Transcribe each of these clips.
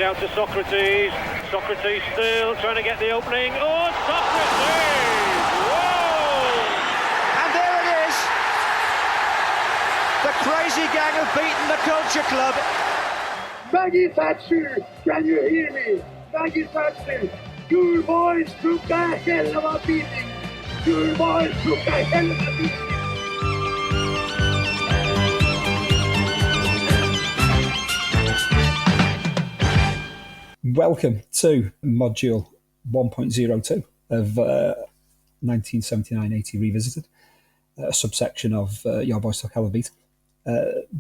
out to Socrates. Socrates still trying to get the opening. Oh, Socrates! Whoa! And there it is. The crazy gang have beaten the Culture Club. Maggie Thatcher, can you hear me? Maggie Thatcher, your boys took a hell of a beating. Your boys took a hell of a beating. Welcome to module 1.02 of 1979-80 Revisited, a subsection of Your Boys Took Hell of a Beat.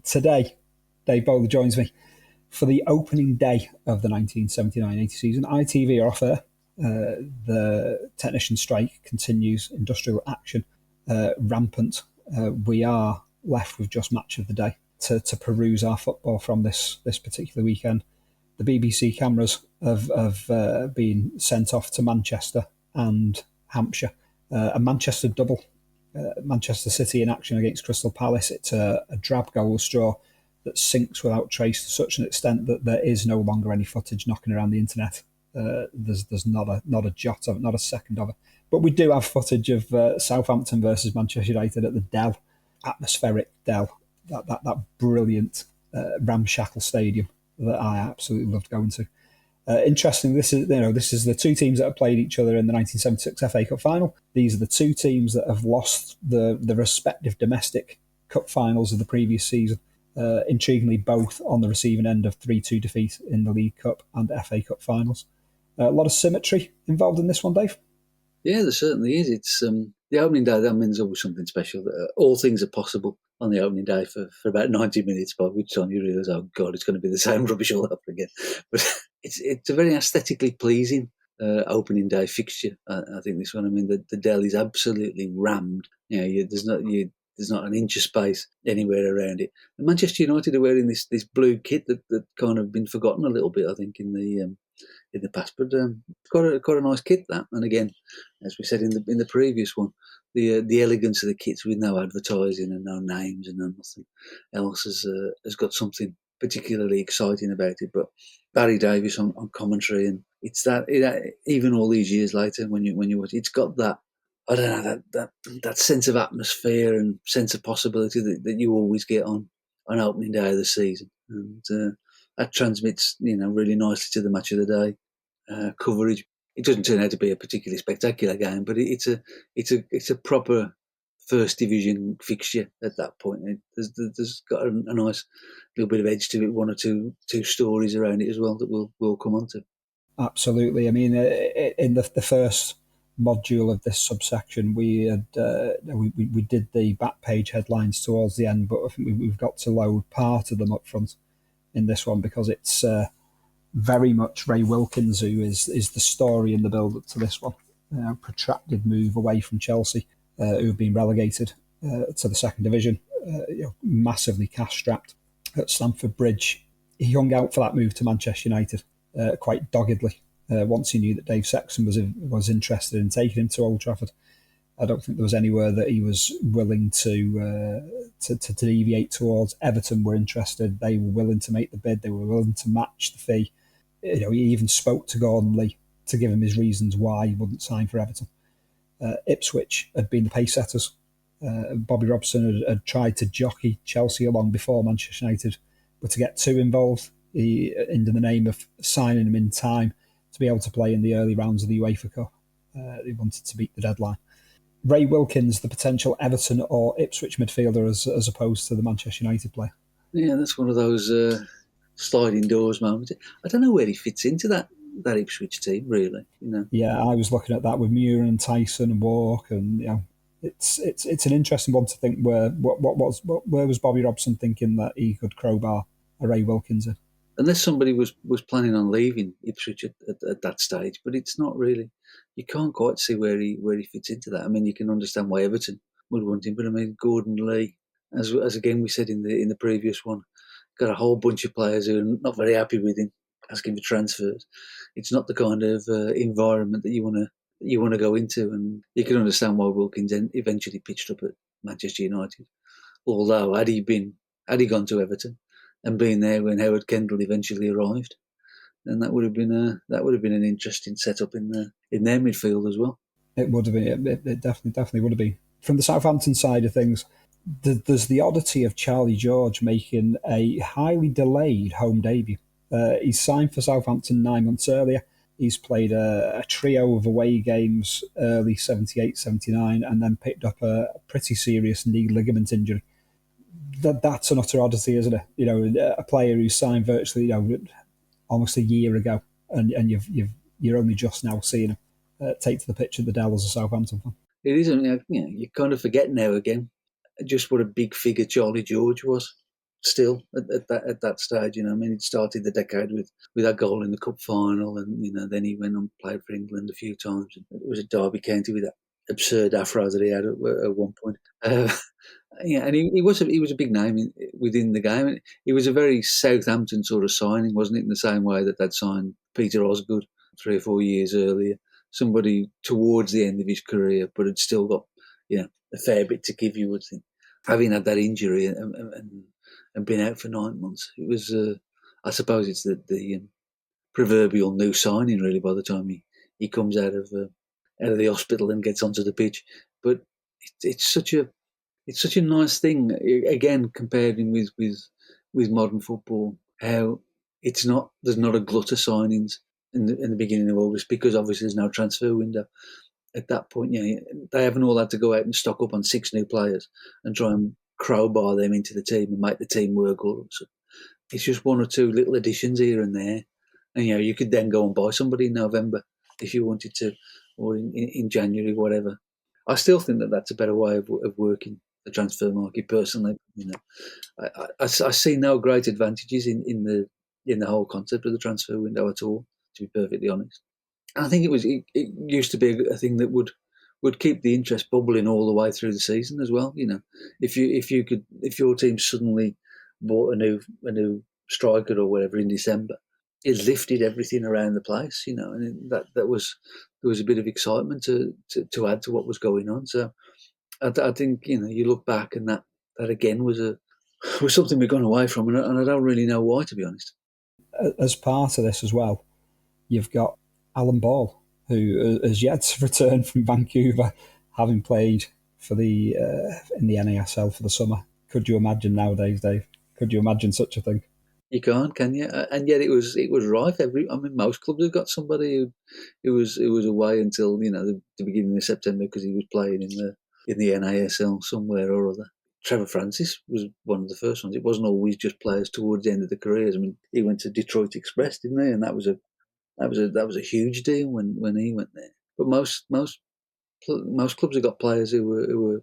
Today, Dave Bowler joins me for the opening day of the 1979-80 season. ITV are off air. The technician strike continues, industrial action rampant. We are left with just match of the day to peruse our football from this particular weekend. The BBC cameras have been sent off to Manchester and Hampshire. A Manchester double. Manchester City in action against Crystal Palace. It's a drab goal straw that sinks without trace to such an extent that there is no longer any footage knocking around the internet. There's not a jot of it, not a second of it. But we do have footage of Southampton versus Manchester United at the Dell, atmospheric Dell, that brilliant ramshackle stadium that I absolutely loved going to. Interesting, this is the two teams that have played each other in the 1976 FA Cup final. These are the two teams that have lost the respective domestic cup finals of the previous season. Intriguingly, both on the receiving end of 3-2 defeat in the League Cup and FA Cup finals. A lot of symmetry involved in this one, Dave. Yeah, there certainly is. It's the opening day. That means always something special. All things are possible on the opening day for about 90 minutes, by which time you realise, oh God, it's going to be the same rubbish all over again. But it's a very aesthetically pleasing opening day fixture. I think this one. I mean, the Dell is absolutely rammed. There's not an inch of space anywhere around it. And Manchester United are wearing this blue kit that kind of been forgotten a little bit, I think, in the past. But quite a nice kit, that. And again, as we said in the previous one, the elegance of the kits with no advertising and no names and no nothing else has got something particularly exciting about it. But Barry Davies on commentary, and it's that even all these years later, when you watch, it's got that. I don't know, that sense of atmosphere and sense of possibility that you always get on opening day of the season, and that transmits really nicely to the match of the day coverage. It doesn't turn out to be a particularly spectacular game, but it's a proper first division fixture at that point. There's got a nice little bit of edge to it, one or two stories around it as well that we'll come on to. Absolutely. I mean, in the first module of this subsection, we did the back page headlines towards the end, but I think we've got to load part of them up front in this one because it's very much Ray Wilkins who is the story in the build up to this one. Protracted move away from Chelsea, who have been relegated to the second division, massively cash strapped at Stamford Bridge. He hung out for that move to Manchester United quite doggedly. Once he knew that Dave Sexton was interested in taking him to Old Trafford, I don't think there was anywhere that he was willing to deviate towards. Everton were interested; they were willing to make the bid. They were willing to match the fee. He even spoke to Gordon Lee to give him his reasons why he wouldn't sign for Everton. Ipswich had been the pace setters. Bobby Robson had tried to jockey Chelsea along before Manchester United were to get too involved. In the name of signing him in time to be able to play in the early rounds of the UEFA Cup. He wanted to beat the deadline. Ray Wilkins, the potential Everton or Ipswich midfielder as opposed to the Manchester United player. Yeah, that's one of those sliding doors moments. I don't know where he fits into that Ipswich team, really. Yeah, I was looking at that with Muir and Tyson and Walk, and it's an interesting one to think where was Bobby Robson thinking that he could crowbar a Ray Wilkins in. Unless somebody was planning on leaving Ipswich at that stage, but it's not really. You can't quite see where he fits into that. I mean, you can understand why Everton would want him, but I mean, Gordon Lee, as again we said in the previous one, got a whole bunch of players who are not very happy with him, asking for transfers. It's not the kind of environment that you want to go into, and you can understand why Wilkins eventually pitched up at Manchester United. Although had he gone to Everton and been there when Howard Kendall eventually arrived, and that would have been an interesting setup in their midfield as well. It would have been. It definitely would have been. From the Southampton side of things, there's the oddity of Charlie George making a highly delayed home debut. He's signed for Southampton 9 months earlier. He's played a trio of away games early 78, 79, and then picked up a pretty serious knee ligament injury. That's an utter oddity, isn't it? A player who signed virtually, almost a year ago, and you're only just now seeing him take to the pitch at the Dell as a Southampton fan. It isn't. You kind of forget now again just what a big figure Charlie George was. Still at that stage, he'd started the decade with that goal in the cup final, and then he went on and played for England a few times. It was at Derby County with that absurd afro that he had at one point. And he was a big name within the game. He was a very Southampton sort of signing, wasn't it? In the same way that they'd signed Peter Osgood 3 or 4 years earlier, somebody towards the end of his career, but had still got a fair bit to give, you would think. Having had that injury and been out for 9 months, it was. I suppose it's the proverbial new signing, really. By the time he comes out of the hospital and gets onto the pitch, but it's such a nice thing. Again, comparing with modern football, how there's not a glut of signings in the beginning of August, because obviously there's no transfer window. At that point, they haven't all had to go out and stock up on 6 new players and try and crowbar them into the team and make the team work all of a sudden. It's just 1 or 2 little additions here and there, and you could then go and buy somebody in November if you wanted to, or in January, whatever. I still think that's a better way of working the transfer market. Personally, I see no great advantages in the whole concept of the transfer window at all, to be perfectly honest. And I think it used to be a thing that would keep the interest bubbling all the way through the season as well. If your team suddenly bought a new striker or whatever in December, it lifted everything around the place. And there was a bit of excitement to add to what was going on. So I think you look back, and that again was something we've gone away from, and I don't really know why, to be honest. As part of this as well, you've got Alan Ball, who has yet to return from Vancouver, having played for the in the NASL for the summer. Could you imagine nowadays, Dave? Could you imagine such a thing? You can't, can you? And yet it was rife. Most clubs have got somebody who was away until the beginning of September because he was playing in the NASL somewhere or other. Trevor Francis was one of the first ones. It wasn't always just players towards the end of the careers. He went to Detroit Express, didn't he? And that was a huge deal when he went there. But most clubs have got players who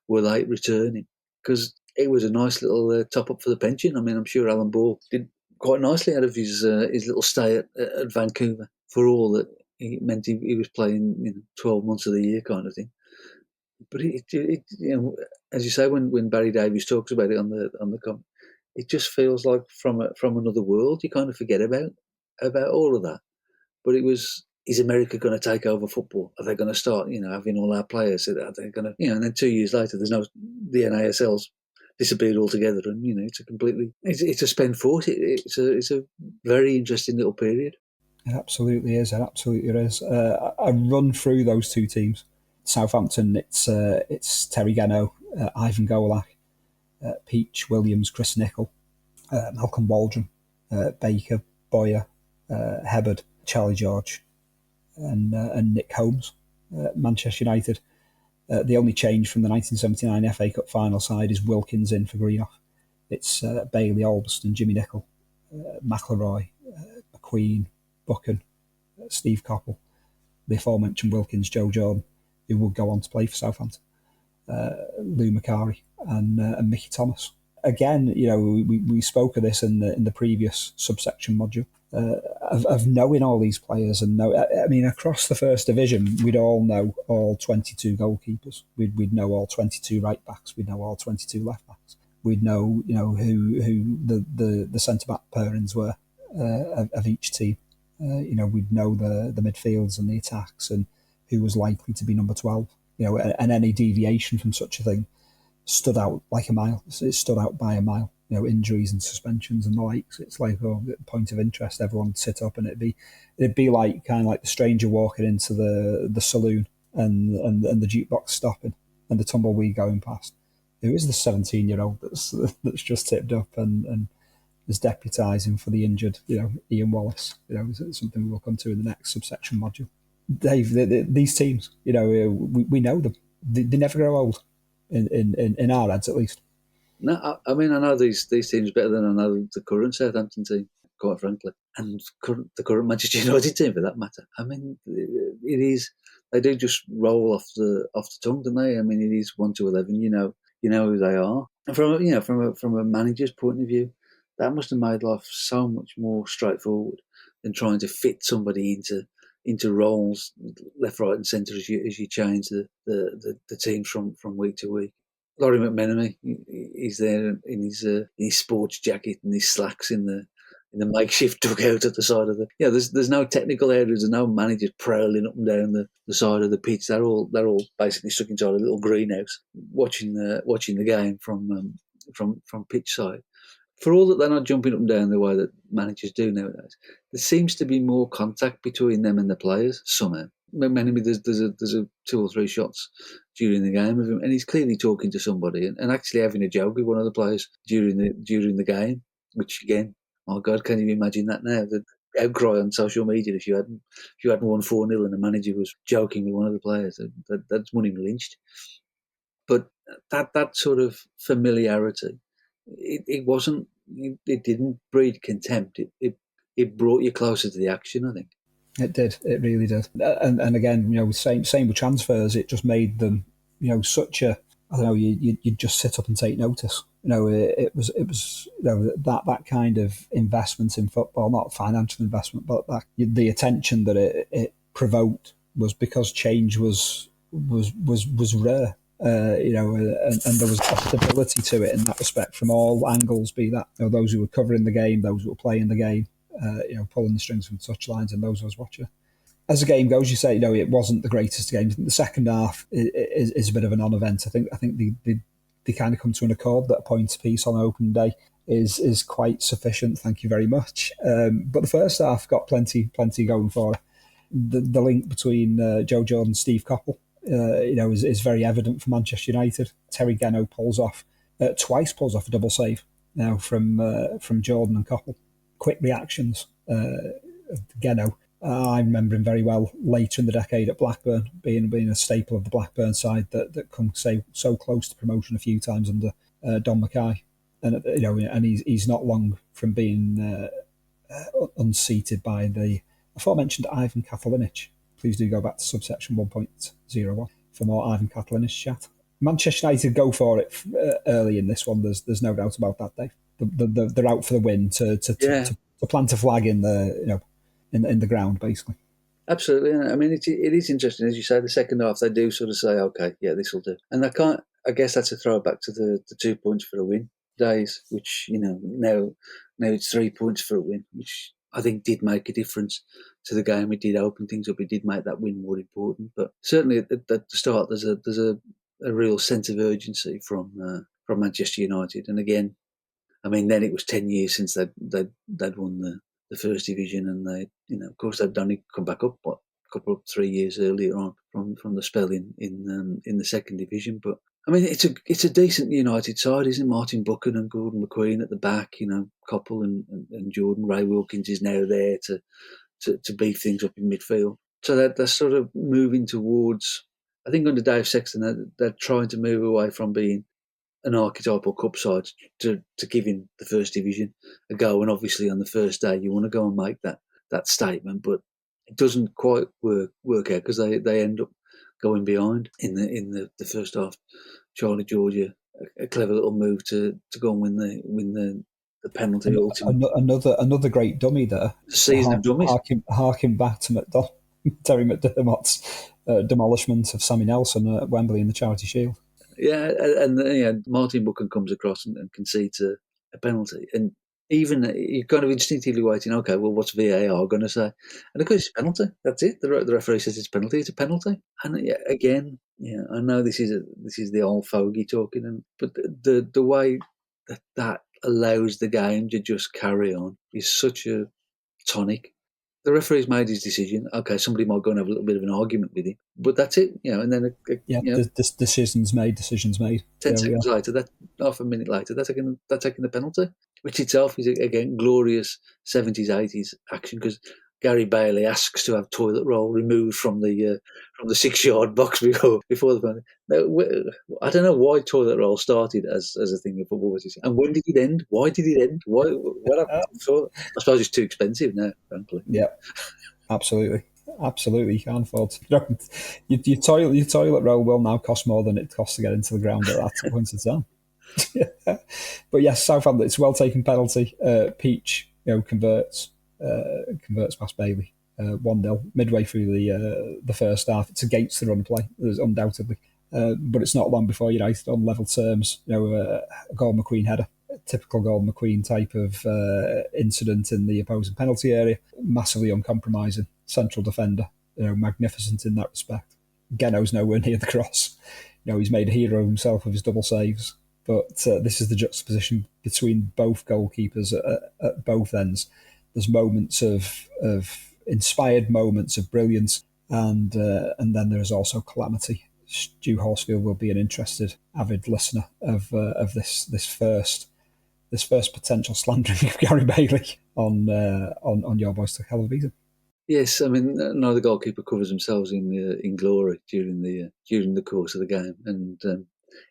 were late returning because it was a nice little top up for the pension. I'm sure Alan Ball did quite nicely out of his little stay at Vancouver, for all that it meant he was playing 12 months of the year kind of thing. But it as you say, when Barry Davies talks about it on the comment, it just feels like from another world. You kind of forget about all of that. But it was, is America going to take over football? Are they going to start, having all our players? Are they going to, and then 2 years later, the NASL's disappeared altogether, and it's a spend force. It's a very interesting little period. It absolutely is. It absolutely is. I run through those 2 teams. Southampton, it's Terry Geno, Ivan Golak, Peach Williams, Chris Nichol, Malcolm Waldron, Baker, Boyer, Hebbard, Charlie George, and Nick Holmes. Manchester United. The only change from the 1979 FA Cup final side is Wilkins in for Greenough. It's Bailey, Albston, Jimmy Nichol, McIlroy, McQueen, Buchan, Steve Coppell, the aforementioned Wilkins, Joe Jordan, who would go on to play for Southampton, Lou Macari, and Mickey Thomas. Again, we spoke of this in the previous subsection module. Of knowing all these players and across the first division, we'd all know all 22 goalkeepers. We'd know all 22 right backs. We'd know all 22 left backs. We'd know, who the centre back pairings were of each team. We'd know the midfields and the attacks and who was likely to be number 12. And any deviation from such a thing stood out like a mile. It stood out by a mile. injuries and suspensions and the likes. It's like point of interest. Everyone would sit up, and it'd be like kind of like the stranger walking into the saloon and the jukebox stopping and the tumbleweed going past. Who is the 17-year-old that's just tipped up and is deputising for the injured, Ian Wallace? It's something we will come to in the next subsection module. Dave, these teams, we know them. They never grow old, in our heads at least. No, I mean, I know these teams better than I know the current Southampton team, quite frankly, and the current Manchester United team for that matter. I mean, it is, they do just roll off the tongue, don't they? I mean, it is 1 to 11. You know who they are, and from a manager's point of view, that must have made life so much more straightforward than trying to fit somebody into roles left, right, and centre as you change the teams from week to week. Laurie McMenemy, he's there in his sports jacket and his slacks in the makeshift dugout at the side of the. There's no technical areas, there's no managers prowling up and down the side of the pitch. They're all basically stuck inside a little greenhouse watching the game from pitch side. For all that they're not jumping up and down the way that managers do nowadays, there seems to be more contact between them and the players somehow. McMenemy, there's a 2 or 3 shots during the game of him, and he's clearly talking to somebody and actually having a joke with one of the players during the game. Which again, my God, can you imagine that now? The outcry on social media if you hadn't won 4-0 and the manager was joking with one of the players, that's money lynched. But that sort of familiarity, it wasn't. It didn't breed contempt. It brought you closer to the action, I think. It did. It really did. And again, same with transfers. It just made them, such a. I don't know. You'd just sit up and take notice. It was that kind of investment in football, not financial investment, but the attention that it provoked was because change was rare. And there was a stability to it in that respect from all angles. Be that those who were covering the game, those who were playing the game. Pulling the strings from touchlines and those of us watching. As the game goes, you say, it wasn't the greatest game. I think the second half is a bit of a non-event. I think they kind of come to an accord that a point apiece on open day is quite sufficient. Thank you very much. But the first half got plenty going for it. The link between Joe Jordan and Steve Coppell, is very evident for Manchester United. Terry Geno pulls off a double save now from Jordan and Coppell. Quick reactions of Geno. I remember him very well later in the decade at Blackburn, being a staple of the Blackburn side that come so close to promotion a few times under Don Mackay, and he's not long from being unseated by the aforementioned Ivan Katalinic. Please do go back to subsection 1.01 for more Ivan Katalinic chat. Manchester United go for it early in this one. There's no doubt about that, Dave. They're out for the win to plant a flag in the ground, basically. Absolutely. I mean, it is interesting, as you say. The second half, they do sort of say, "Okay, yeah, this will do," and I guess that's a throwback to the 2 points for a win days, which now it's 3 points for a win, which I think did make a difference to the game. It did open things up. It did make that win more important. But certainly at the start, there's a real sense of urgency from Manchester United, and again. I mean, then it was 10 years since they'd won the first division, and they, of course, they'd only come back up a couple of 3 years earlier on from the spell in the second division. But I mean, it's a decent United side, isn't it? Martin Buchan and Gordon McQueen at the back, Coppell and Jordan. Ray Wilkins is now there to beef things up in midfield. So they're sort of moving towards. I think under Dave Sexton, they're trying to move away from being an archetypal cup side to giving the first division a go. And obviously on the first day you want to go and make that statement, but it doesn't quite work out because they end up going behind in the first half. Charlie Georgia, a clever little move to go and win the penalty. Another great dummy there. The season of dummies. Harking back to Terry McDermott's demolishment of Sammy Nelson at Wembley in the Charity Shield. Yeah, and Martin Buchan comes across and concedes a penalty. And even you're kind of instinctively waiting, okay, well, what's VAR going to say? And of course, it's a penalty. That's it. The referee says it's a penalty. It's a penalty. And again, I know this is the old fogey talking, but the way that allows the game to just carry on is such a tonic. The referee's made his decision. Okay, somebody might go and have a little bit of an argument with him, but that's it, And then decisions made. 10 seconds later, half a minute later, they're taking the penalty, which itself is again glorious 70s 80s action because Gary Bailey asks to have toilet roll removed from the 6-yard box before the penalty. Now, I don't know why toilet roll started as a thing in football, and when did it end? Why did it end? What happened? I suppose it's too expensive now, frankly. Yeah, absolutely. You can't afford to. Your toilet roll will now cost more than it costs to get into the ground at that point in time. But yes, Southampton, it's a well taken penalty. Peach, converts past Bailey 1-0 midway through the first half. It's against the run play, undoubtedly, but it's not long before United on level terms. A Gordon McQueen header, a typical Gordon McQueen type of incident in the opposing penalty area. Massively uncompromising central defender, magnificent in that respect. Geno's nowhere near the cross. He's made a hero of himself with his double saves. But this is the juxtaposition between both goalkeepers at both ends. There's moments of inspired moments of brilliance, and then there is also calamity. Stu Horsfield will be an interested, avid listener of this first potential slandering of Gary Bailey on your boys to hell of a beating. Yes, I mean, neither goalkeeper covers themselves in glory during the course of the game, and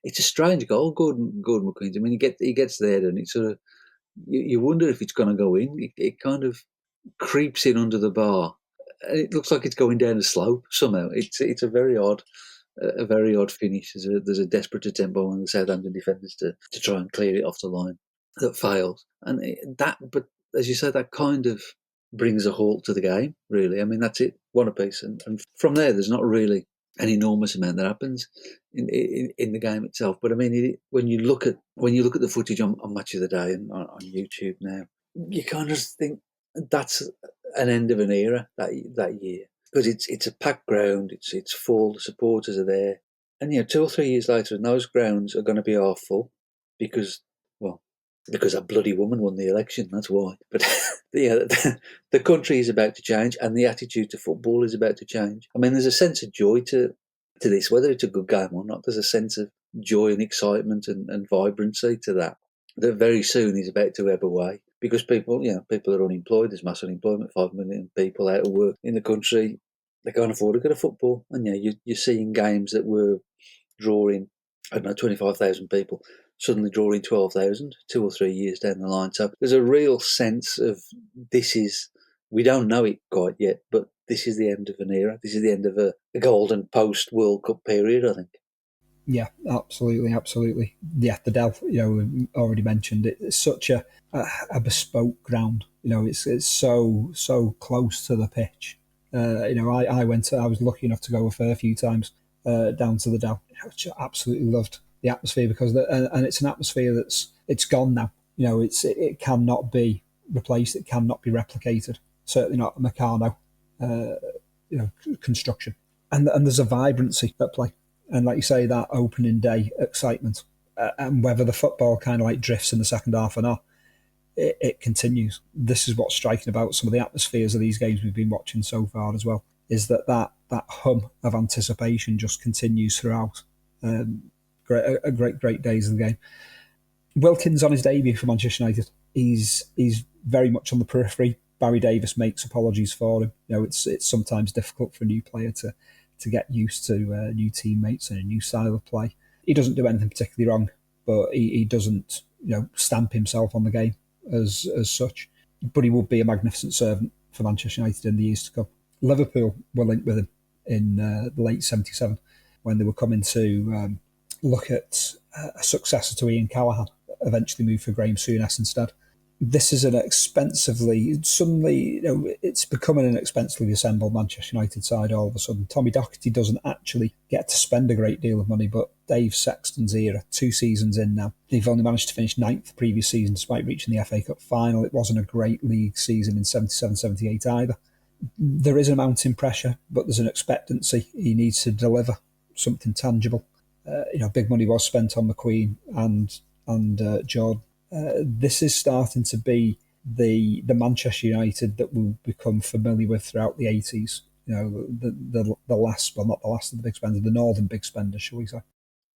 it's a strange goal, Gordon McQueen's. I mean, he gets there, and it's sort of you wonder if it's going to go in. It kind of creeps in under the bar, and it looks like it's going down a slope somehow. It's a very odd finish. There's a desperate attempt by one of the Southampton defenders to try and clear it off the line that fails, but as you say, that kind of brings a halt to the game, really. I mean, that's it, one apiece, and from there, there's not really an enormous amount that happens in the game itself. But I mean, when you look at the footage on Match of the Day and on YouTube now, you kind of think that's an end of an era that year, because it's a packed ground, it's full, the supporters are there, and 2 or 3 years later, and those grounds are going to be half full because that bloody woman won the election, that's why. But the country is about to change, and the attitude to football is about to change. I mean, there's a sense of joy to this, whether it's a good game or not. There's a sense of joy and excitement and vibrancy to that very soon is about to ebb away, because people are unemployed. There's mass unemployment, 5 million people out of work in the country. They can't afford to go to football, and you're seeing games that were drawing, 25,000 people, suddenly drawing 12,000 2 or 3 years down the line. So there's a real sense of we don't know it quite yet, but this is the end of an era. This is the end of a golden post-World Cup period, I think. Yeah, absolutely. Yeah, the Dell, we already mentioned it. It's such a bespoke ground. It's so close to the pitch. I was lucky enough to go a fair few times down to the Dell, which I absolutely loved the atmosphere, because and it's an atmosphere it's gone now. It cannot be replaced. It cannot be replicated. Certainly not a Meccano, construction. And there's a vibrancy at play. And like you say, that opening day excitement, and whether the football kind of like drifts in the second half or not, it continues. This is what's striking about some of the atmospheres of these games we've been watching so far as well, is that hum of anticipation just continues throughout. Great days of the game. Wilkins on his debut for Manchester United, he's very much on the periphery. Barry Davis makes apologies for him. It's sometimes difficult for a new player to get used to new teammates and a new style of play. He doesn't do anything particularly wrong, but he doesn't stamp himself on the game as such. But he would be a magnificent servant for Manchester United in the years to come. Liverpool were linked with him in the late 77 when they were coming to look at a successor to Ian Callaghan, eventually moved for Graham Souness instead. This is suddenly, it's becoming an expensively assembled Manchester United side all of a sudden. Tommy Docherty doesn't actually get to spend a great deal of money, but Dave Sexton's era, 2 seasons in now, they've only managed to finish 9th the previous season despite reaching the FA Cup final. It wasn't a great league season in 77-78 either. There is a mounting pressure, but there's an expectancy. He needs to deliver something tangible. Big money was spent on McQueen and Jordan. This is starting to be the Manchester United that we'll become familiar with throughout the 80s. The last, well, not the last of the big spenders, the northern big spenders, shall we say.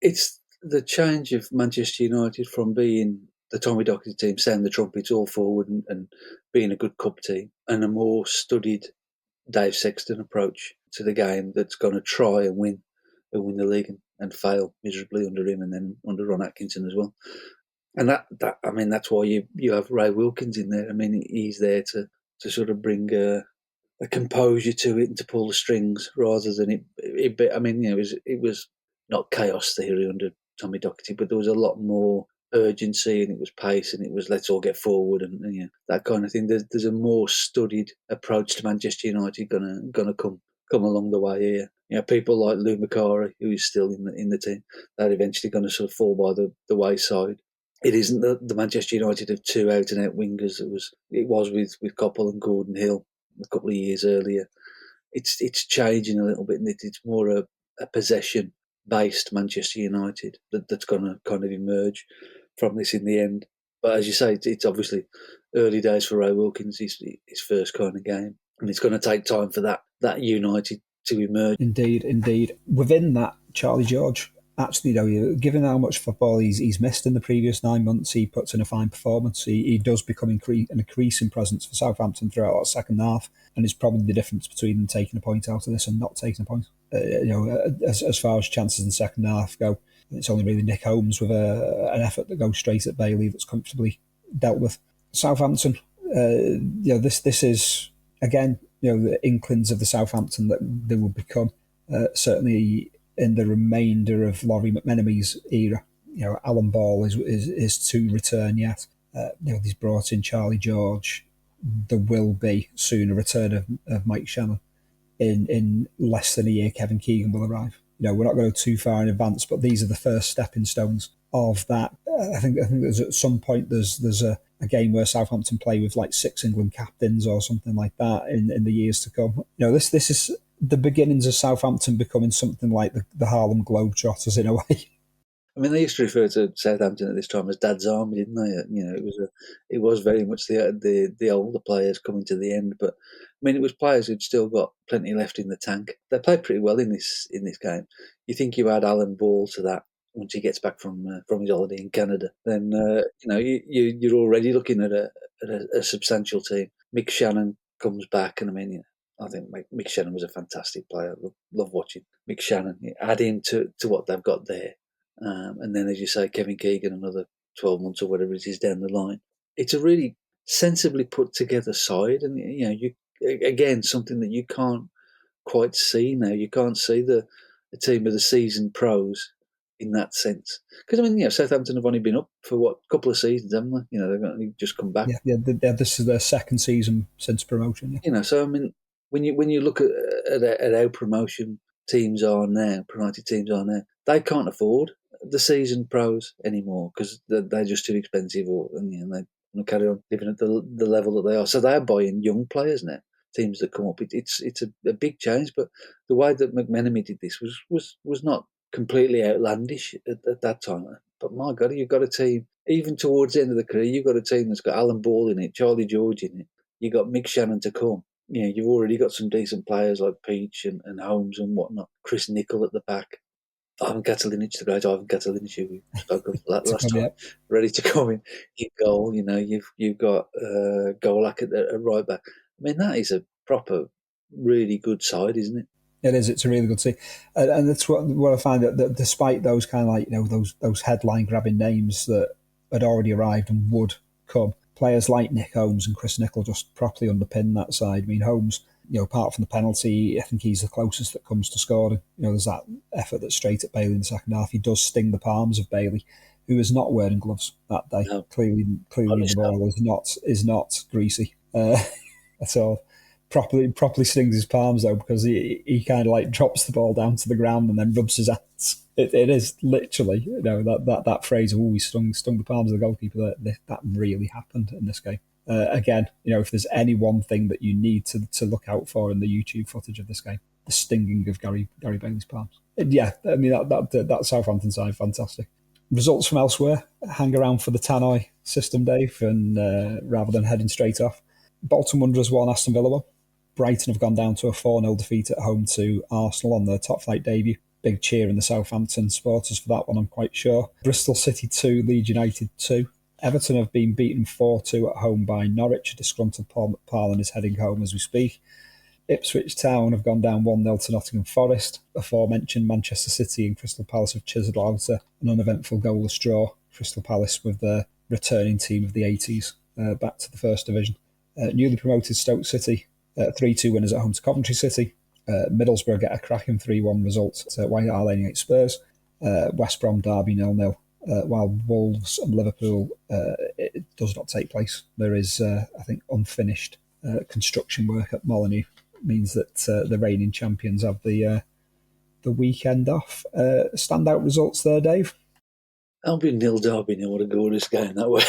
It's the change of Manchester United from being the Tommy Docherty team, sound the trumpets all forward and being a good cup team, and a more studied Dave Sexton approach to the game that's going to try and win the league and fail miserably under him and then under Ron Atkinson as well. And that's why you have Ray Wilkins in there. I mean, he's there to sort of bring a composure to it and to pull the strings rather than it. I mean, it was not chaos theory under Tommy Docherty, but there was a lot more urgency and it was pace and it was let's all get forward and that kind of thing. There's a more studied approach to Manchester United gonna come along the way here. People like Lou Macari, who is still in the team, they're eventually going to sort of fall by the wayside. It isn't the Manchester United of two out and out wingers. It was with Coppell and Gordon Hill a couple of years earlier. It's changing a little bit, and it's more a possession based Manchester United that's going to kind of emerge from this in the end. But as you say, it's obviously early days for Ray Wilkins, his first kind of game, and it's going to take time for that United to emerge. Indeed. Within that, Charlie George, actually, though, given how much football he's missed in the previous 9 months, he puts in a fine performance. He does become an increasing presence for Southampton throughout that second half, and it's probably the difference between them taking a point out of this and not taking a point. As far as chances in the second half go, it's only really Nick Holmes with an effort that goes straight at Bailey that's comfortably dealt with. Southampton, this is again, the inklings of the Southampton that they will become. Certainly in the remainder of Laurie McMenemy's era, Alan Ball is to return yet. He's brought in Charlie George. There will be soon a return of Mike Shannon. In less than a year, Kevin Keegan will arrive. We're not going to go too far in advance, but these are the first stepping stones of that. I think there's at some point there's a game where Southampton play with like 6 England captains or something like that in the years to come. This is the beginnings of Southampton becoming something like the Harlem Globetrotters in a way. I mean, they used to refer to Southampton at this time as Dad's Army, didn't they? It was very much the older players coming to the end, but I mean, it was players who'd still got plenty left in the tank. They played pretty well in this game. You think you add Alan Ball to that once he gets back from his holiday in Canada, then you're already looking at a substantial team. Mick Shannon comes back, and I mean, I think Mick Shannon was a fantastic player. I love watching Mick Shannon. Add him to what they've got there. And then, as you say, Kevin Keegan, another 12 months or whatever it is down the line. It's a really sensibly put together side, and you again something that you can't quite see now. You can't see the team of the seasoned pros in that sense, because I mean, Southampton have only been up for a couple of seasons, haven't they? They've only just come back. Yeah, this is their second season since promotion. Yeah. So I mean, when you look at how promotion teams are now, promoted teams are now, they can't afford the seasoned pros anymore because they're just too expensive, and they want to carry on living at the level that they are. So they're buying young players now. Teams that come up, it's a big change. But the way that McMenemy did this was not completely outlandish at that time. But my God, you've got a team. Even towards the end of the career, you've got a team that's got Alan Ball in it, Charlie George in it. You've got Mick Shannon to come. You've already got some decent players like Peach and Holmes and whatnot. Chris Nichol at the back. Ivan Katalinic, the great Ivan Katalinic, who we spoke of last time, ready to come in goal. You've got Golak at right back. I mean, that is a proper, really good side, isn't it? It is. It's a really good team, and that's what I find that despite those kind of like those headline grabbing names that had already arrived and would come, players like Nick Holmes and Chris Nichol just properly underpin that side. I mean, Holmes, apart from the penalty, I think he's the closest that comes to scoring. There's that effort that's straight at Bailey in the second half. He does sting the palms of Bailey, who is not wearing gloves that day. No. Clearly the ball is not greasy at all. Properly stings his palms though, because he kind of like drops the ball down to the ground and then rubs his hands. It is literally that phrase. Oh, he stung the palms of the goalkeeper. That really happened in this game. Again, if there's any one thing that you need to look out for in the YouTube footage of this game, the stinging of Gary Bailey's palms. Yeah, I mean that Southampton side, fantastic. Results from elsewhere hang around for the Tannoy system, Dave, and rather than heading straight off. Bolton Wanderers 1, Aston Villa 1. Brighton have gone down to a 4-0 defeat at home to Arsenal on their top flight debut. Big cheer in the Southampton supporters for that one, I'm quite sure. Bristol City 2, Leeds United 2. Everton have been beaten 4-2 at home by Norwich. Disgruntled Paul McParlin is heading home as we speak. Ipswich Town have gone down 1-0 to Nottingham Forest. Aforementioned Manchester City and Crystal Palace have chiselled out an uneventful goalless draw. Crystal Palace with their returning team of the 80s back to the First Division. Newly promoted Stoke City, 3-2 winners at home to Coventry City. Middlesbrough get a cracking 3-1 result at White Hart Lane against Spurs. West Brom Derby 0-0. While Wolves and Liverpool, it does not take place. There is, I think, unfinished construction work at Molineux. Means that the reigning champions have the weekend off. Standout results there, Dave? Albion 0 Derby 0. What a gorgeous game that was.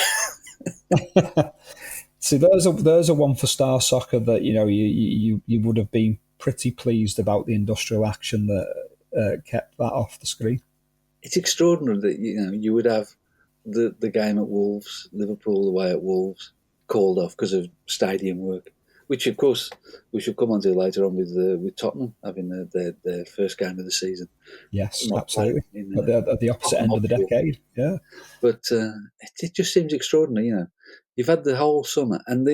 See, there's a one for Star Soccer that you would have been pretty pleased about the industrial action that kept that off the screen. It's extraordinary that you would have the game at Wolves, Liverpool away at Wolves, called off because of stadium work. Which, of course, we should come on to later on with Tottenham having their first game of the season. Yes, absolutely. At the opposite end of the decade, yeah. But it just seems extraordinary, You've had the whole summer, and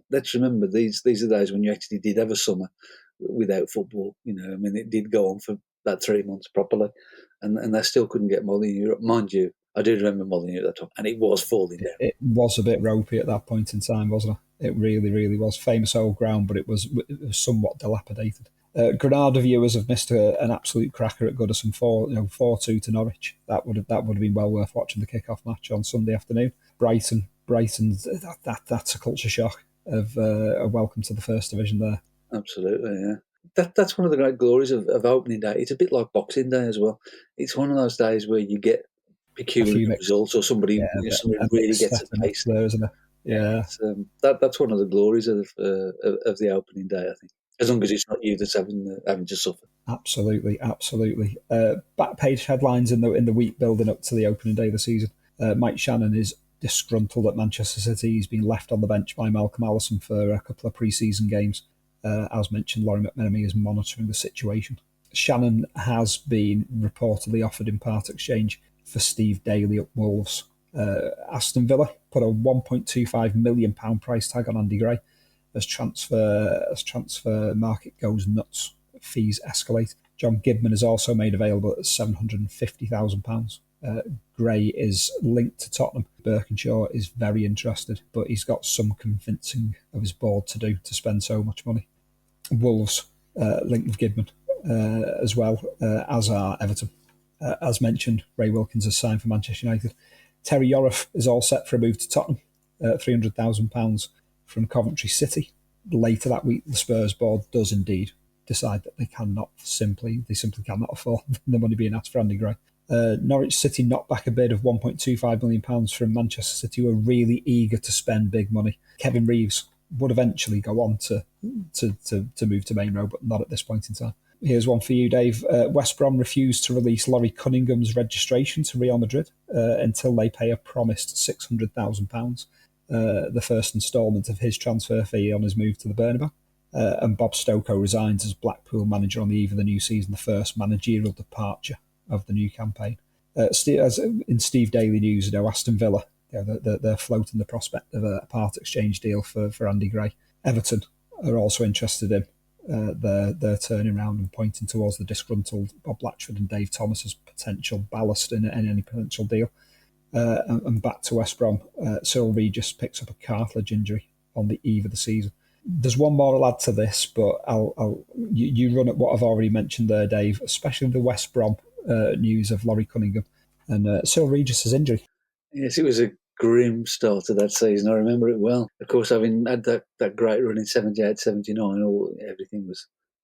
let's remember, these are the days when you actually did have a summer without football. It did go on for that 3 months properly, and they still couldn't get Molineux. Mind you, I do remember Molineux at that time, and it was falling down. It was a bit ropey at that point in time, wasn't it? It really, really was. Famous old ground, but it was somewhat dilapidated. Granada viewers have missed an absolute cracker at Goodison 4-2 to Norwich. That would have been well worth watching the kick-off match on Sunday afternoon. Brighton, that's a culture shock of a welcome to the First Division there. Absolutely, yeah. That's one of the great glories of opening day. It's a bit like Boxing Day as well. It's one of those days where you get peculiar results, or somebody really gets a taste there, isn't it? Yeah, that's one of the glories of the opening day, I think. As long as it's not you that's having to suffer. Absolutely. Back page headlines in the week building up to the opening day of the season. Mike Shannon is disgruntled at Manchester City. He's been left on the bench by Malcolm Allison for a couple of pre-season games. As mentioned, Laurie McMenemy is monitoring the situation. Shannon has been reportedly offered in part exchange for Steve Daly at Wolves. Aston Villa put a £1.25 million price tag on Andy Gray as transfer market goes nuts. Fees escalate. John Gibman is also made available at £750,000. Gray is linked to Tottenham. Birkinshaw is very interested, but he's got some convincing of his board to do to spend so much money. Wolves linked with Gibman as well, as are Everton. As mentioned, Ray Wilkins has signed for Manchester United. Terry Yorath is all set for a move to Tottenham, £300,000 from Coventry City. Later that week, the Spurs board does indeed decide that they simply cannot afford the money being asked for Andy Gray. Norwich City knocked back a bid of £1.25 million from Manchester City, who are really eager to spend big money. Kevin Reeves would eventually go on to move to Main Road, but not at this point in time. Here's one for you, Dave. West Brom refused to release Laurie Cunningham's registration to Real Madrid until they pay a promised £600,000, the first instalment of his transfer fee on his move to the Bernabeu. And Bob Stokoe resigns as Blackpool manager on the eve of the new season, the first managerial departure of the new campaign. As in Steve Daly news, Aston Villa, they're floating the prospect of a part exchange deal for Andy Gray. Everton are also interested in they're turning around and pointing towards the disgruntled Bob Blatchford and Dave Thomas as potential ballast in any potential deal. And back to West Brom, Cyril Regis picks up a cartilage injury on the eve of the season. There's one more I'll add to this, but you run at what I've already mentioned there, Dave, especially the West Brom news of Laurie Cunningham and Cyril Regis' injury. Yes, it was a grim start to that season. I remember it well. Of course, having had that great run in 78, 79, everything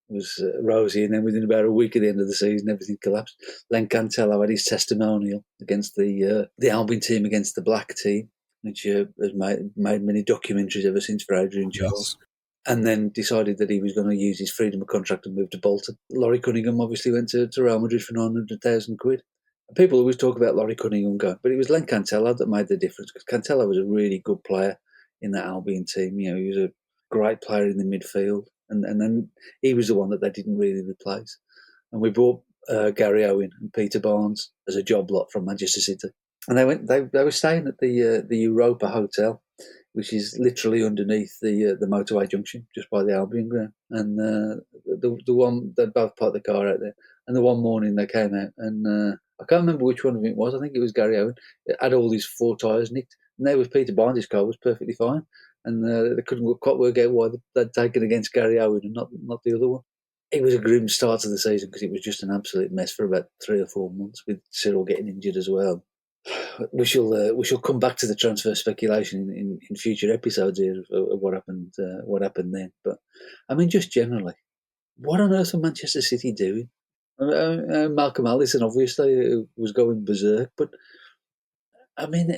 was rosy, and then within about a week at the end of the season, everything collapsed. Len Cantello had his testimonial against the Albion team against the Black team, which has made many documentaries ever since for Adrian Charles. Yes. And then decided that he was going to use his freedom of contract and move to Bolton. Laurie Cunningham obviously went to Real Madrid for £900,000. People always talk about Laurie Cunningham going, but it was Len Cantello that made the difference, because Cantello was a really good player in that Albion team. You know, he was a great player in the midfield, and then he was the one that they didn't really replace. And we brought Gary Owen and Peter Barnes as a job lot from Manchester City, and they were staying at the Europa Hotel, which is literally underneath the motorway junction, just by the Albion ground. And the one, they both parked the car out there. And the one morning they came out, and I can't remember which one of it was. I think it was Gary Owen. It had all his 4 tyres nicked, and there was Peter Barnes' car was perfectly fine. And they couldn't quite work out why they'd taken against Gary Owen and not the other one. It was a grim start to the season, because it was just an absolute mess for about 3 or 4 months, with Cyril getting injured as well. We shall come back to the transfer speculation in future episodes here of what happened then. But I mean, just generally, what on earth are Manchester City doing? Malcolm Allison obviously was going berserk, but I mean,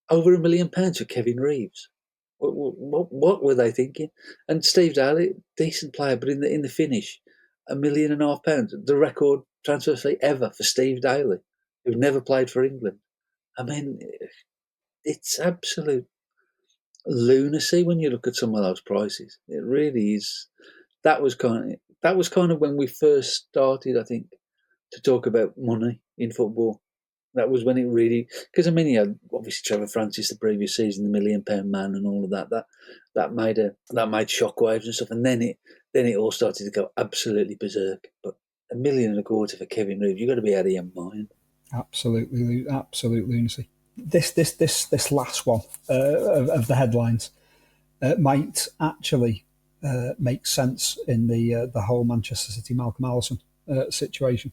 over £1 million for Kevin Reeves. What were they thinking? And Steve Daly, decent player, but in the finish, £1.5 million, the record transfer fee ever for Steve Daly, who never played for England. I mean, it's absolute lunacy when you look at some of those prices. It really is. That was kind of when we first started, I think, to talk about money in football. That was when it really, because I mean, you had obviously Trevor Francis the previous season, the £1 million man, and all of that. That made shockwaves and stuff, and then it all started to go absolutely berserk. But £1.25 million for Kevin Reeves, you've got to be out of your mind. Absolutely, absolute lunacy. This last one of the headlines might actually make sense in the whole Manchester City Malcolm Allison situation.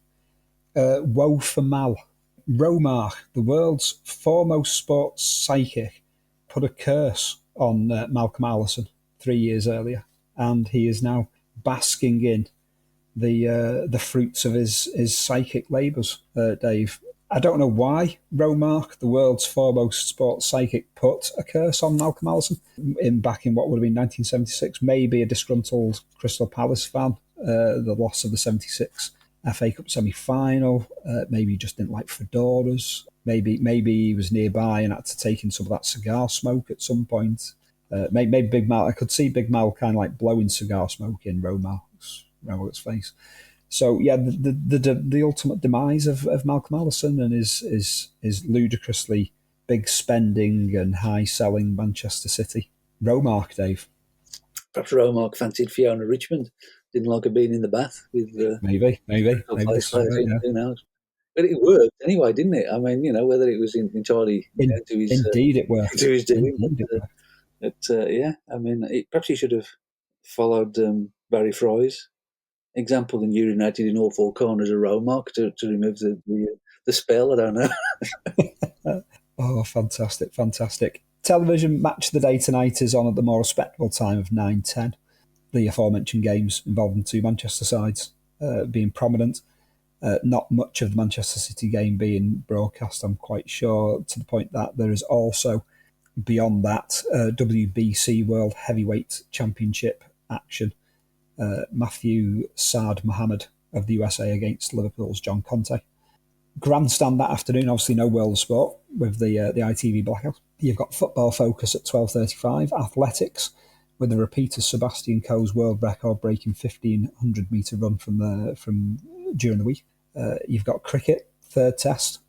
Woe for Mal. Romar, the world's foremost sports psychic, put a curse on Malcolm Allison 3 years earlier, and he is now basking in the fruits of his psychic labours, Dave. I don't know why Romar, the world's foremost sports psychic, put a curse on Malcolm Allison back in what would have been 1976. Maybe a disgruntled Crystal Palace fan, the loss of the 76 FA Cup semi-final. Maybe he just didn't like fedoras. Maybe he was nearby and had to take in some of that cigar smoke at some point. Maybe Big Mal. I could see Big Mal kind of like blowing cigar smoke in Romar's face. So yeah, the ultimate demise of Malcolm Allison and his ludicrously big spending and high selling Manchester City. Romark, Dave. Perhaps Romark fancied Fiona Richmond. Didn't like her being in the bath with maybe. Who knows? But it worked anyway, didn't it? I mean, whether it was entirely to his indeed it worked. To his doing. Yeah, I mean, perhaps he should have followed Barry Fry's example and urinated in all 4 corners of Romark to remove the spell. I don't know. Oh, fantastic. Television match of the day tonight is on at the more respectable time of 9:10. The aforementioned games involving 2 Manchester sides being prominent. Not much of the Manchester City game being broadcast, I'm quite sure, to the point that there is also, beyond that, WBC World Heavyweight Championship action. Matthew Saad Mohammed of the USA against Liverpool's John Conte. Grandstand that afternoon, obviously no World of Sport with the ITV blackout. You've got Football Focus at 12:35, athletics with a repeat of Sebastian Coe's world record breaking 1,500 metre run from during the week. You've got cricket, third test,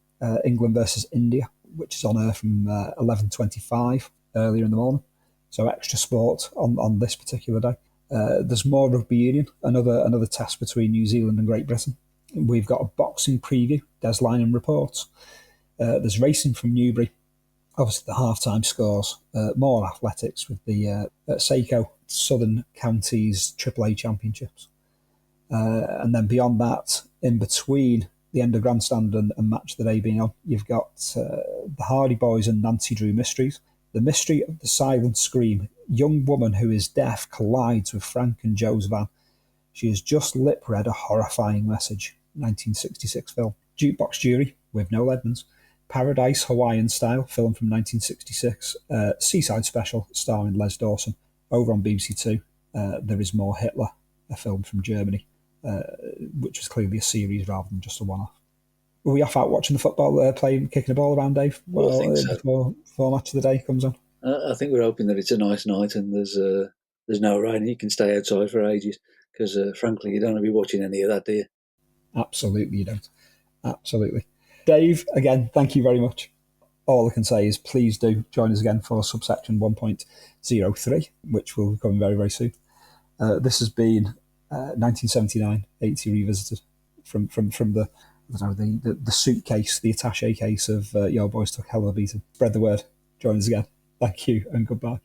England versus India, which is on air from 11:25 earlier in the morning. So extra sport on this particular day. There's more rugby union, another test between New Zealand and Great Britain. We've got a boxing preview, Des Lynam reports. There's racing from Newbury, obviously the half-time scores, more athletics with the Seiko Southern Counties AAA Championships. And then beyond that, in between the end of Grandstand and Match of the Day being on, you've got the Hardy Boys and Nancy Drew Mysteries. The Mystery of the Silent Scream. Young woman who is deaf collides with Frank and Joe's van. She has just lip-read a horrifying message. 1966 film. Jukebox Jury with Noel Edmonds. Paradise Hawaiian Style, film from 1966. Seaside Special, starring Les Dawson. Over on BBC Two, There Is More Hitler, a film from Germany, which was clearly a series rather than just a one-off. Were we off out watching the football, playing, kicking a ball around, Dave? Well, I think so. Before match of the day comes on. I think we're hoping that it's a nice night and there's no rain and you can stay outside for ages because, frankly, you don't want to be watching any of that, do you? Absolutely, you don't. Absolutely. Dave, again, thank you very much. All I can say is please do join us again for subsection 1.03, which will be coming very, very soon. This has been 1979 80 revisited from the suitcase, the attaché case of Your Boys Took Hell of a Beating. Spread the word. Join us again. Thank you and goodbye.